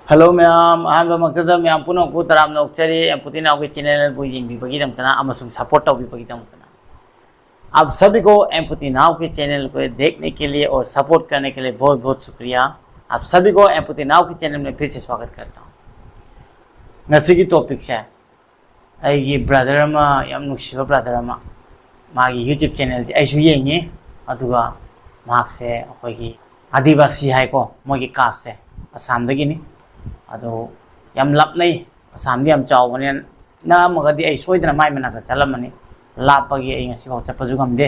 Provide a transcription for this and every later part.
Hello ma'am अहम मक्तदा ma'am पुनः को तराम नौचरी पुतिना के चैनल को यिंगबीबगीदमतना अमसुंग सपोर्ट तौबीबगीदमतना आप सभी को एम्पुतिनाव के चैनल को देखने के लिए और सपोर्ट करने के लिए बहुत बहुत शुक्रिया। आप सभी को एम्पुतिनाव के चैनल में फिर से स्वागत करता हूँ। नसी की टॉपिक है ये ब्रदर ब्रदर मागी यूट्यूब चैनल से ऐसु येंगे अदुगा मार्क से अखोगी आदिवासी है को मोगी कास्ट से असम दगिनी अदो यम लपनै असमदी यम चावबने नामगदी ऐ सोइदना माइ मनाक चलमनी लापगी ऐ ngasi फाव चपजु गमदे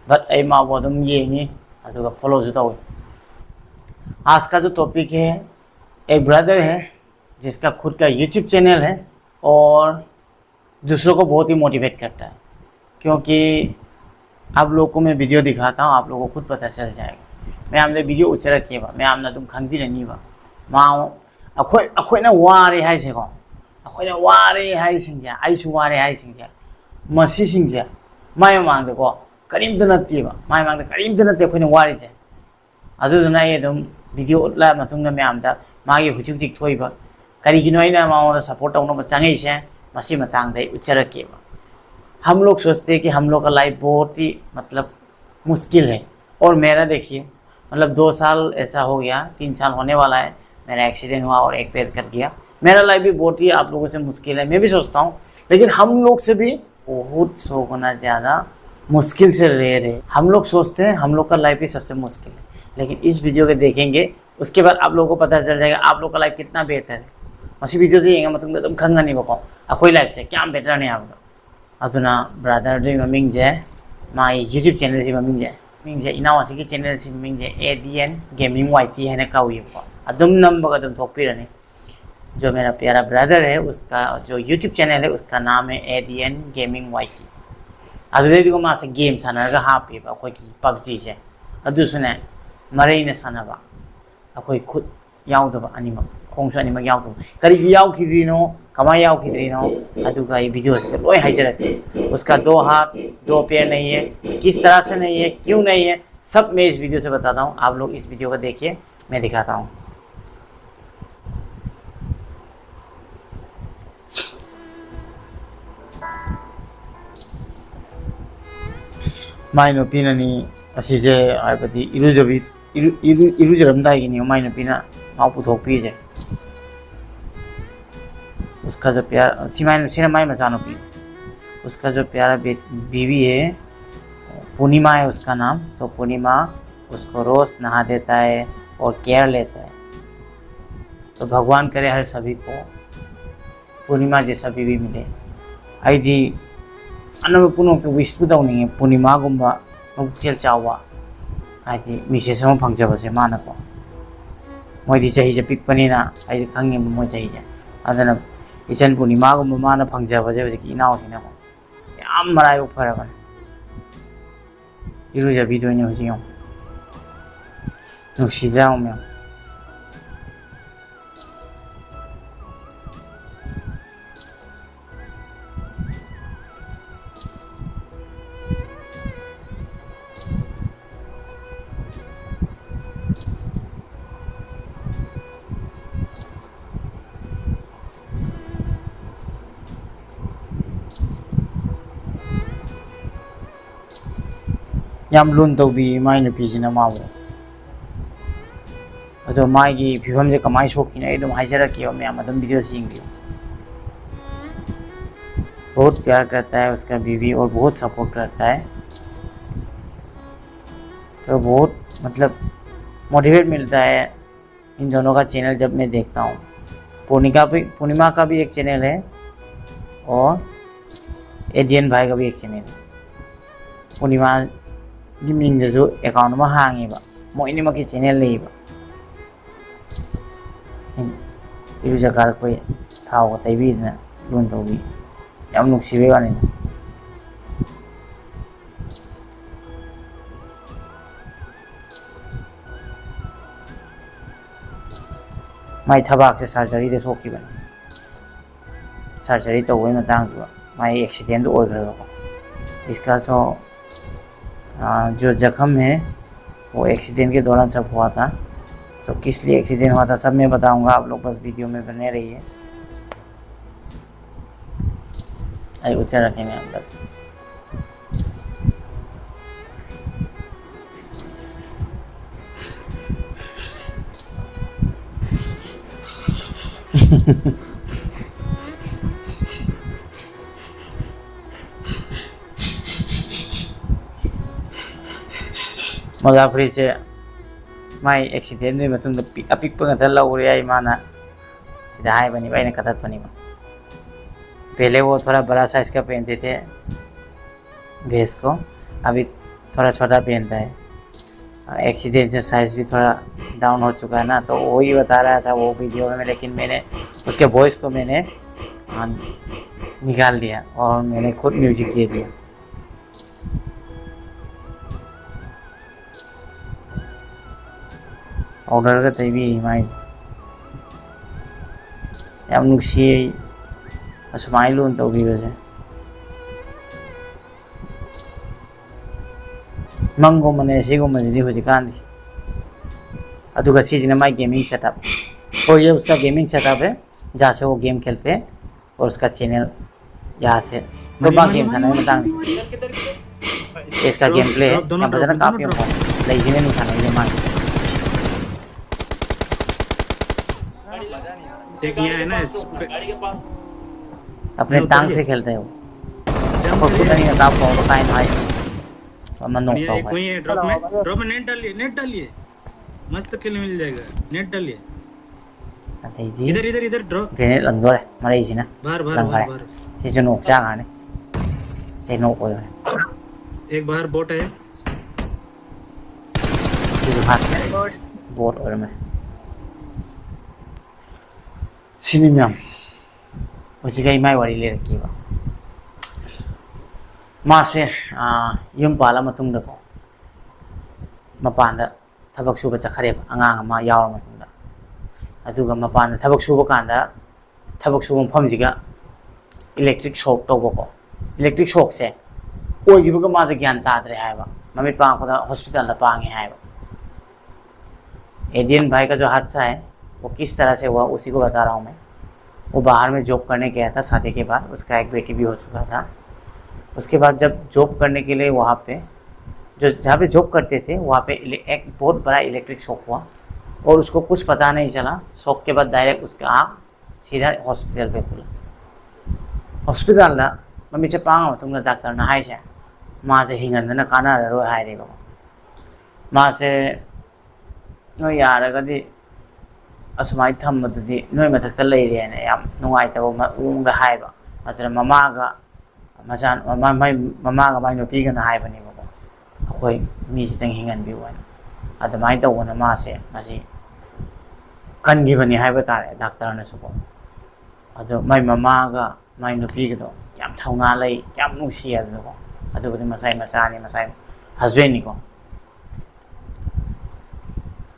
बट ऐ मावो दम येंगी अदुगा फॉलो जु तवे। आज का जो टॉपिक है एक ब्रदर है जिसका खुद का यूट्यूब चैनल है और दूसरों को बहुत ही मोटिवेट करता है, क्योंकि आप लोगों को मैं वीडियो दिखाता हूँ, आप लोगों को खुद पता चल जाएगा। मैं हमने वीडियो उचर किए मैं हमने तुम खंगी रहनी माओ अखोना वारे हाइसेको अखोना वारे हाइसिंगजे आइसु वारे हाइसिंगजे मसी सिंगजे माय मांगदको करीमद नत्तीबा माय मांगद करीमद नत्ते अखोना वारेजे अदुदुना ये दम वीडियो उतला मतुंगदा म्यामदा मागी हुजुक थोइबा करीगिनो आइना माओदा सपोर्ट तौनबा चांगैसे मसी मतांगदै उचरकेबा। हम लोग सोचते हैं कि हम लोग का लाइफ बहुत ही मतलब मुश्किल है, और मेरा देखिए मतलब 2 साल ऐसा हो गया, 3 साल होने वाला है, मेरा एक्सीडेंट हुआ और एक पैर कट गया। मेरा लाइफ भी बहुत ही आप लोगों से मुश्किल है, मैं भी सोचता हूँ, लेकिन हम लोग से भी बहुत 100 गुना ज़्यादा मुश्किल से रह रहे। हम लोग सोचते हैं हम लोग का लाइफ ही सबसे मुश्किल है, लेकिन इस वीडियो के देखेंगे उसके बाद आप लोगों को पता चल जाएगा आप लोग का लाइफ कितना बेहतर है। मसी वीडियो से येंगे मतलब तुम खंगनी बको अखोई लाइफ से क्या बेटर नहीं आप अदुना ब्रदर दुई ममिंग जे माई यूट्यूब चैनल से ममिंग जे मिंग जे इनावासी की चैनल से मिंग जे ADN गेमिंग YT है ना काउयेको अदुम नंबर अदुम थोकपिरने। जो मेरा प्यारा ब्रदर है उसका जो यूट्यूब चैनल है उसका नाम है ADN गेमिंग YT। अदुदेदिको मासे गेम सानरगा हापीबा अखोई की PUBG से अदुसुने मरेने सानबा अखोई खुद याउदबा अनिमक खोंसु अनिमक याउदबा करिगी याउखिद्रिनो कमाई याउखिद्रिनो अदुगा ये वीडियो से लोय हाइजरते। उसका 2 हाथ 2 पैर नहीं है, किस तरह से नहीं है, क्यों नहीं है, सब मैं इस वीडियो से बताता हूँ। आप लोग इस वीडियो को देखिए, मैं दिखाता हूँ। माय नुपीनानी असीजे आइबदी इरुजबी इरुजरमदाइगिनी माय नुपीना माउ पुथोकपीजे। उसका जो प्यार सीना माई मचानुपी उसका जो प्यारा बीवी है पूर्णिमा है उसका नाम। तो पूर्णिमा उसको रोज़ नहा देता है और केयर लेता है। तो भगवान करे हर सभी को पूर्णिमा जैसा बीवी मिले। आईदी अनब पुनः के विश नहीं है पूर्णिमा गुम्बा मुक्चेल चावा आईदी मिसेस में फंगजबसे मानको मोदी चाहिए पिकपनीना आई खंगे मोई चाहिए अदना इचन पूर्णिमा गुम्बा माना फंगजबसे हजिकी इनावसिना याम मराइबक फरबन इरुजबीदोइने हजियो नुसिजाओ म्याम याम लून तौबी माई नुपीसिना माबो अदो माई फिवम से कमाई सोखिने एकदम हाइजरके मैम अदम वीडियो सिंगियो। बहुत प्यार करता है उसका बीवी और बहुत सपोर्ट करता है। तो बहुत मतलब मोटिवेट मिलता है इन दोनों का चैनल जब मैं देखता हूँ। पूर्णिमा का भी एक चैनल है और ADN भाई का भी एक चैनल है। पूर्णिमा मिंग जो अकाउंट में हांगेबा मोइनिमा की चैनल लेबा इरुजा कारकोय थाव तैबीजना लून तौबी याम नुक्सिबे वानिना। माई थबाक से सर्जरी दे सोखिबने सर्जरी तौबई मतंग माई एक्सीडेंट ओइग्रबको इसका जो जख्म है वो एक्सीडेंट के दौरान सब हुआ था तो किस लिए एक्सीडेंट हुआ था सब मैं बताऊंगा, आप लोग बस वीडियो में बने रहिए। अरे ऊँचा रखेंगे अंदर। मुजाफरी से माई एक्सीडेंट में अपिक लौरे आई माना सीधा बनी भाई ने कथत बनी। पहले वो थोड़ा बड़ा साइज का पहनते थे भैंस को, अभी थोड़ा छोटा पहनता है। एक्सीडेंट से साइज भी थोड़ा डाउन हो चुका है ना, तो वही बता रहा था वो वीडियो में, लेकिन मैंने उसके वॉइस को मैंने निकाल दिया और मैंने खुद म्यूजिक दे दिया। ऑर्डर का तभी माई याम नुक्सी असुमाई लोन तौबीबसे मंगुमने सिगुमने हुजिकांदी अदुगा सीजन माई गेमिंग सेटअप, और ये उसका गेमिंग सेटअप है जहाँ से वो गेम खेलते हैं, और उसका चैनल यहाँ से गोबा गेम था ना बतांग इसका गेम प्ले है यहाँ पर जरा काफी लेजिने नहीं था ये मान एक यहाँ है ना अपने टांग से खेलते हैं वो खुद नहीं आता आपको टाइम हाई मन नोकता है। कोई है ड्रॉप में नेट डालिए मस्त किल मिल जाएगा, नेट डालिए इधर इधर इधर ड्रॉप ग्रेनेड लंदोरे मरे इसी ना बाहर ये जो नोक चाह गाने ये नोक हो रहा एक बाहर बोट है, ये जो हाथ बोट और में सिनेमा उसी का इमाई वाली ले रखी है माँ से यूं पाला मतुंग दको मपांदा थबक सुबह चखरेब अंगांग मा यावर मतुंगा अदुगा मपांदा थबक सुबह कांदा थबक सुबह फमजिगा इलेक्ट्रिक शॉक तौबको इलेक्ट्रिक शॉक से ओइगिबगा माजे ज्ञान तादरे हायबा ममित पांगपदा हॉस्पिटल दा पांगे हायबा। एडियन भाई का जो हादसा है वो किस तरह से हुआ उसी को बता रहा हूँ मैं। वो बाहर में जॉब करने गया था शादी के बाद, उसका एक बेटी भी हो चुका था। उसके बाद जब जॉब करने के लिए वहाँ पे जो जहाँ पे जॉब करते थे वहाँ पे एक बहुत बड़ा इलेक्ट्रिक शॉक हुआ और उसको कुछ पता नहीं चला। शॉक के बाद डायरेक्ट उसका आँख सीधा हॉस्पिटल पे खुला। हॉस्पिटल दा मम्मी से पाँग तुमने डॉक्टर ना हाई से माँ से हिंगन काना रो हाई रे बाबा माँ से नो यार कभी असुमाई थम्मदुदी नोय मथक्ता लेरेना याम नुंगाइतबो उंग हाइबा अतरा ममागा मचान ममागा माइ नुपीगना हाइबनी बको अखोय मीसितंग हिंगन बि वन अदमाइ तौबना मासे मसी कनगिबनी हाइबा तारे डॉक्टर ने सुको अदो माइ ममागा माइ नुपीगदो याम थौना लै याम नुसी अदो अदुबनि मसाइ मचानी मसाइ हस्बैंड निको।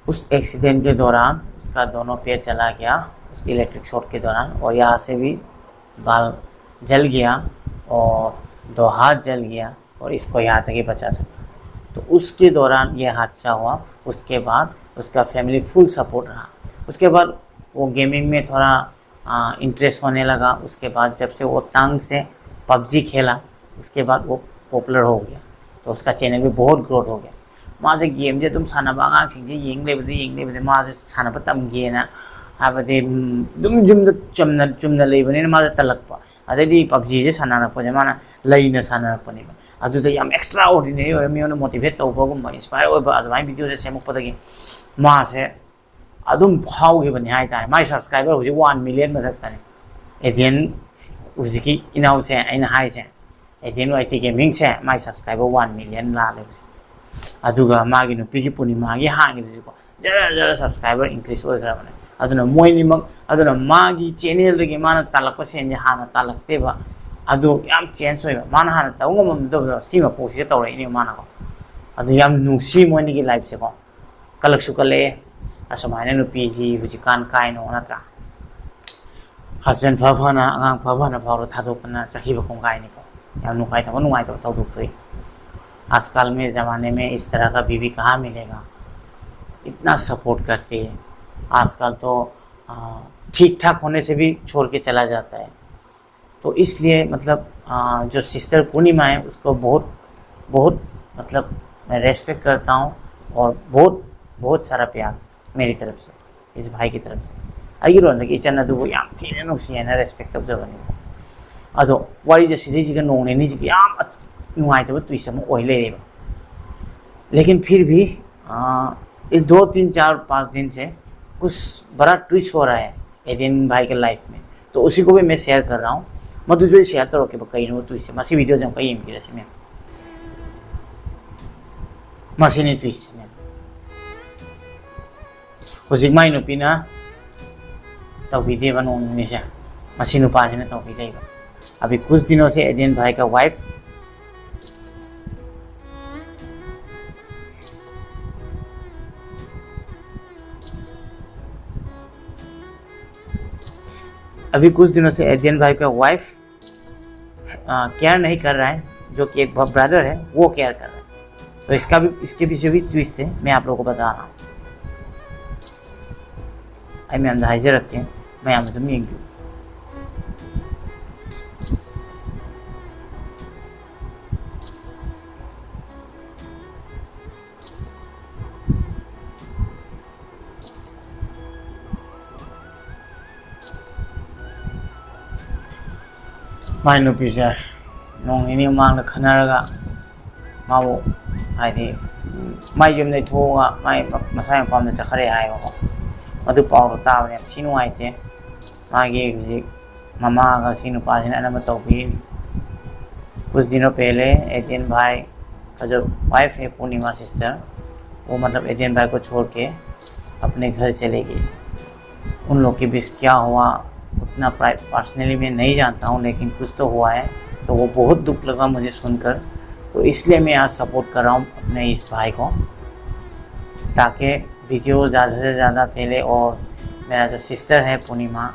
उस एक्सीडेंट के दौरान उसका दोनों पैर चला गया उस इलेक्ट्रिक शॉक के दौरान, और यहाँ से भी बाल जल गया और 2 हाथ जल गया और इसको यहाँ तक ही बचा सका। तो उसके दौरान ये हादसा हुआ। उसके बाद उसका फैमिली फुल सपोर्ट रहा। उसके बाद वो गेमिंग में थोड़ा इंटरेस्ट होने लगा। उसके बाद जब से वो टांग से पबजी खेला उसके बाद वो पॉपुलर हो गया, तो उसका चैनल भी बहुत ग्रोथ हो गया। माजे गेम जे तुम सानबा आगांसिंग जे येंगलेबदे माजे सानबा तमगेना हाबदे दुम जुमद चुमना लेबने माजे तलकपा अददी पबजी जे सानरपजे माना लैना सानरपने अदुदा याम एक्स्ट्रा ऑर्डिनरी और मियोना मोटिवेट तौबगुम इंस्पायर ओबा अदमाइ वीडियो जे सेमुकपदगी मासे अदुम फाउगेबनि हाइतारे माइ सब्सक्राइबर हुजि 1 मिलियन मथक्ताने। एदेन हुजिकी इनाउ से आइना हाइसे एदेन वाइटी गेमिंग से माइ सब्सक्राइबर 1 मिलियन लाले अदुगा मागी नुपीगी पूर्णिमागी हांगिदुको जरा जरा सब्सक्राइबर इंक्रीज ओइग्राबने अदुना मोइनिमक अदुना मागी चैनल दगी माना तालक सेंजे हाना तालकतेबा अदु याम चेंज होइबा माना हाना तौंगममदो सीमा पोसी तौरइनि माना को अदु याम नुसी मोइनिगी लाइफ से को कलकसु कले असमायना नुपीजी हुजिकान काइनो नत्रा हस्बैंड फफना आंगां फफना फारो थादोकना चखिबा कोंगाइनि को याम नुकाइ तो तौदुकथोइ। आजकल में ज़माने में इस तरह का बीवी कहाँ मिलेगा, इतना सपोर्ट करती है। आजकल तो ठीक ठाक होने से भी छोड़ के चला जाता है। तो इसलिए मतलब जो सिस्टर पूर्णिमा है उसको बहुत बहुत मतलब मैं रेस्पेक्ट करता हूँ और बहुत बहुत सारा प्यार मेरी तरफ से इस भाई की तरफ से अगर इचन अदुबु याम थीना नुसियना रेस्पेक्ट तौजबनी अदो वारी जे सिदीजिगा नोंग नेनी जी याम नुंगाइतबा ट्विस्ट अमा ओइ लेरेबा। लेकिन फिर भी इस 2 3 4 5 दिन से कुछ बड़ा ट्विस्ट हो रहा है एडियन भाई के लाइफ में, तो उसी को भी मैं शेयर कर रहा हूँ। मधु जो शेयर तो रोके कहीं वो ट्विस्ट है मसी वीडियो जम कहीं एम की रसी में मसी ने ट्विस्ट में उसी माई नुपीना तौबीदेबा नोंग से मसी नुपाजी ने तौबीदेबा। अभी कुछ दिनों से एडियन भाई का वाइफ एडियन भाई का वाइफ केयर नहीं कर रहा है, जो कि एक ब्रदर है वो केयर कर रहा है। तो इसके पीछे भी ट्विस्ट है, मैं आप लोगों को बता रहा हूँ। आई मैं अंदाजे रखें मैं आप तुम यंग माय नुपी से नोंग निनी मांग खनरगा मावो हाइदि माय युम नै थोगा माय मसाय मफाम चखरे हाइबो मधु पाउ ताबने थि नुआइते मागे हुजिक ममागा सि नुपासिना अनम तौबी। कुछ दिनों पहले एडियन भाई का जो वाइफ है पूर्णिमा सिस्टर, वो मतलब एडियन भाई को छोड़ के अपने घर चले गई। उन लोग के बीच क्या हुआ उतना पर्सनली मैं नहीं जानता हूँ, लेकिन कुछ तो हुआ है। तो वो बहुत दुख लगा मुझे सुनकर, तो इसलिए मैं आज सपोर्ट कर रहा हूँ अपने इस भाई को, ताकि वीडियो ज़्यादा से ज़्यादा फैले और मेरा जो सिस्टर है पूर्णिमा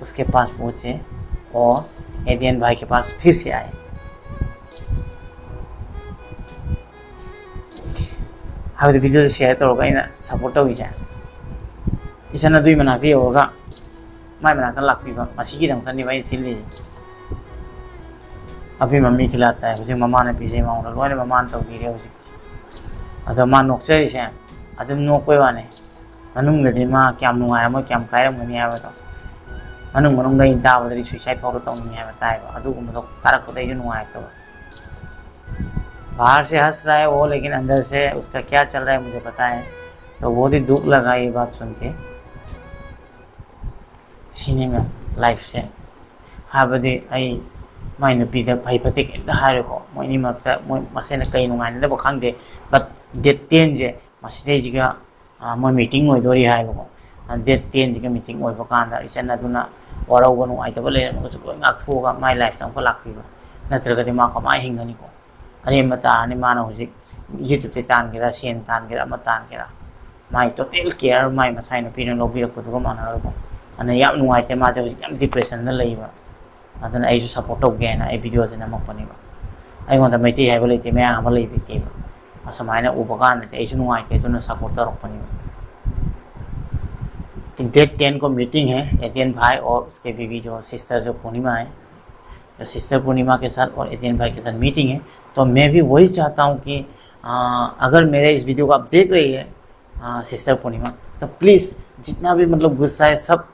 उसके पास पहुँचे और एडियन भाई के पास फिर से आए। हाँ तो वीडियो शेयर तो होगा इन सपोर्ट हो जाए इसना दुई मनाती होगा माय मनाता लापीबा मसी की दमतनी भाई सिल्ली अभी मम्मी खिलाता है मुझे ममा ने पीछे मांग रहा है ममान तो गिरे हो सकती अदो मां नोक्चरी से अदम नोक्वे वाने मनुंगदि मा क्याम नुंगारम क्याम कायरमगनि हाबतो मनुंग इन ताबदि सुसाइड फाउल तौनी हाब ताइबा अदुगुमदो कारकपदै जो नुंगायतो। बाहर से हंस रहा है वो, लेकिन अंदर से उसका क्या चल रहा है मुझे पता है। तो बहुत ही दुख लगा ये बात सुन के सिनेमा लाइफ से हाबदि आई माय नुपीदा भाई फते के हारेको मोइनी मक्ता मोय मसेना कई नुंगाने दबो खांदे बट डेट 10 जे मसिदे जिगा मोय मीटिंग ओइदोरी हाइबो डेट 10 जिगा मीटिंग ओइबो कांदा इचन अदुना वराउबो नुआइतबो लेरम को लोय ngakthoga माय लाइफ तम को लाक्पीबा नत्रगदि मा कमाय हिंगनी को अरे मता ने माना हुजिक यूट्यूब पे तान गेरा सेन तान गेरा म तान गेरा माय टोटल केयर माय मसाय नुपीना लोबिरको माना रोबो अन याम नुआइते मा जे याम डिप्रेशन न लईबा अदना आइसु सपोर्ट तौगेना ए वीडियो से नमकपनिबा आइगोंदा मैती हाइबो लेते मैं आमा लेबितेबा असमायना उबगान ने आइसु नुआइते तुना सपोर्ट तौरकपनिबा। डेट 10 को मीटिंग है एडियन भाई और उसके बीवी जो सिस्टर जो पूर्णिमा है, जो सिस्टर पूर्णिमा के साथ और एडियन भाई के साथ मीटिंग है। तो मैं भी वही चाहता हूँ कि अगर मेरे इस वीडियो को आप देख रही है सिस्टर पूर्णिमा, तो प्लीज़ जितना भी मतलब गुस्सा है सब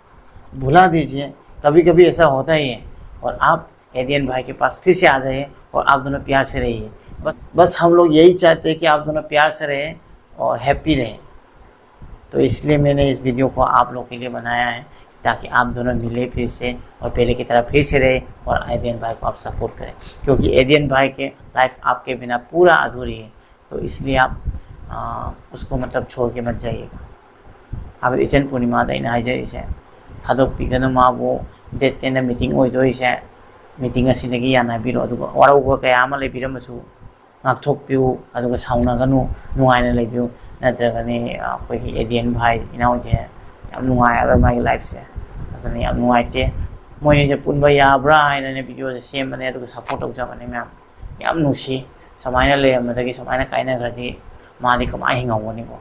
भुला दीजिए। कभी कभी ऐसा होता ही है और आप एडियन भाई के पास फिर से आ जाइए और आप दोनों प्यार से रहिए। बस हम लोग यही चाहते हैं कि आप दोनों प्यार से रहें और हैप्पी रहें। तो इसलिए मैंने इस वीडियो को आप लोग के लिए बनाया है, ताकि आप दोनों मिले फिर से और पहले की तरह फिर से रहे और एडियन भाई को आप सपोर्ट करें, क्योंकि एडियन भाई के लाइफ आपके बिना पूरा अधूरी है। तो इसलिए आप उसको मतलब छोड़ के मत जाइएगा। अब इचन पूर्णिमा दैना हाइजरी से थादोक पिगन माबो डेट 10 मीटिंग ओइदोइ से मीटिंग असिदगी याना बिरो अदुगा वराउगो कया अमा लेबिरमसु नाकथोकपिउ अदुगा साउनागनु नुआइना लेबिउ नत्रगने अखोइगी एडियन भाई इनाउ जे याम नुआइरा माइ लाइफ से अदुने याम नुआइते मोइने जे पुनबा याब्रा हाइनाने वीडियो से सेमने अदुगा सपोर्ट तौजबने मैम याम नुसी समाइना लेमदगी समाइना काइना गरदि मादि कमाइ हिंगावनिबो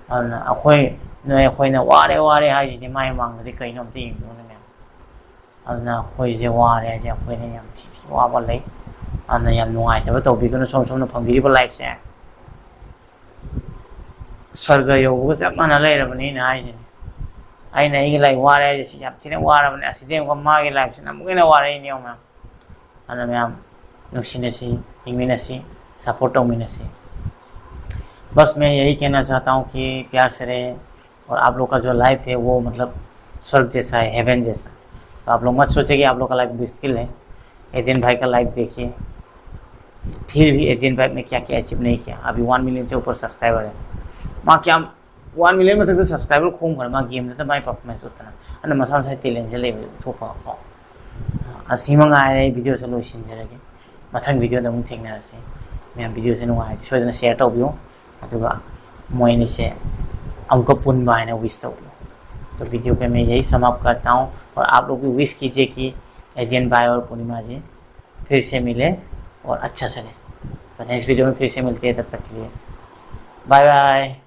अदुना अखोइ नोई अखोइना वारे वारे हाइजिनि माइ मांगदि कइनो अमते येंदोने मैम अदना अखोइजे वारे हाइजे अखोइना याम थि वाबा लै अदना याम नुंगाइतबा तौबिगनो सोम सोमना फंगिरिबा लाइफ से स्वर्ग यौबगा चप माना लैरबनि ना हाइजिनि आइना इगे लाइफ वारे हाइजे सि याम थिना वारबनि असिदे मागे लाइफ से नमुगेना वारे नि मैम अदना मैम नुसिनसी हिंगमिनसी सपोर्ट तौमिनसी बस मैं यही कहना चाहता हूँ कि प्यार से रहे और आप लोग का जो लाइफ है वो मतलब स्वर्ग जैसा है, हेवन जैसा। तो आप लोग मत सोचिए कि आप लोग का लाइफ मुश्किल है। एदिन भाई का लाइफ देखिए, फिर भी एदिन भाई ने क्या क्या अचीव नहीं किया। अभी 1 मिलियन से ऊपर सब्सक्राइबर है माँ क्या 1 मिलियन में तक तो सब्सक्राइबर खूम कर माँ गेम तो माई परफॉर्मेंस होता है मसा मसा तेलें ले थोपा असीमंग आए वीडियो से लोइसिनजरगे मथंग वीडियो दम थेंगनरसे मैं वीडियो से नुंगाई सोदना शेयर तौबियो अदुगा मोइने से हमको पुनबा है विश तौबियो। तो वीडियो पे मैं यही समाप्त करता हूँ और आप लोग भी विश कीजिए कि एदियन भाई और पूर्णिमा जी फिर से मिले और अच्छा से रहे। तो नेक्स्ट वीडियो में फिर से मिलते हैं, तब तक के लिए बाय बाय।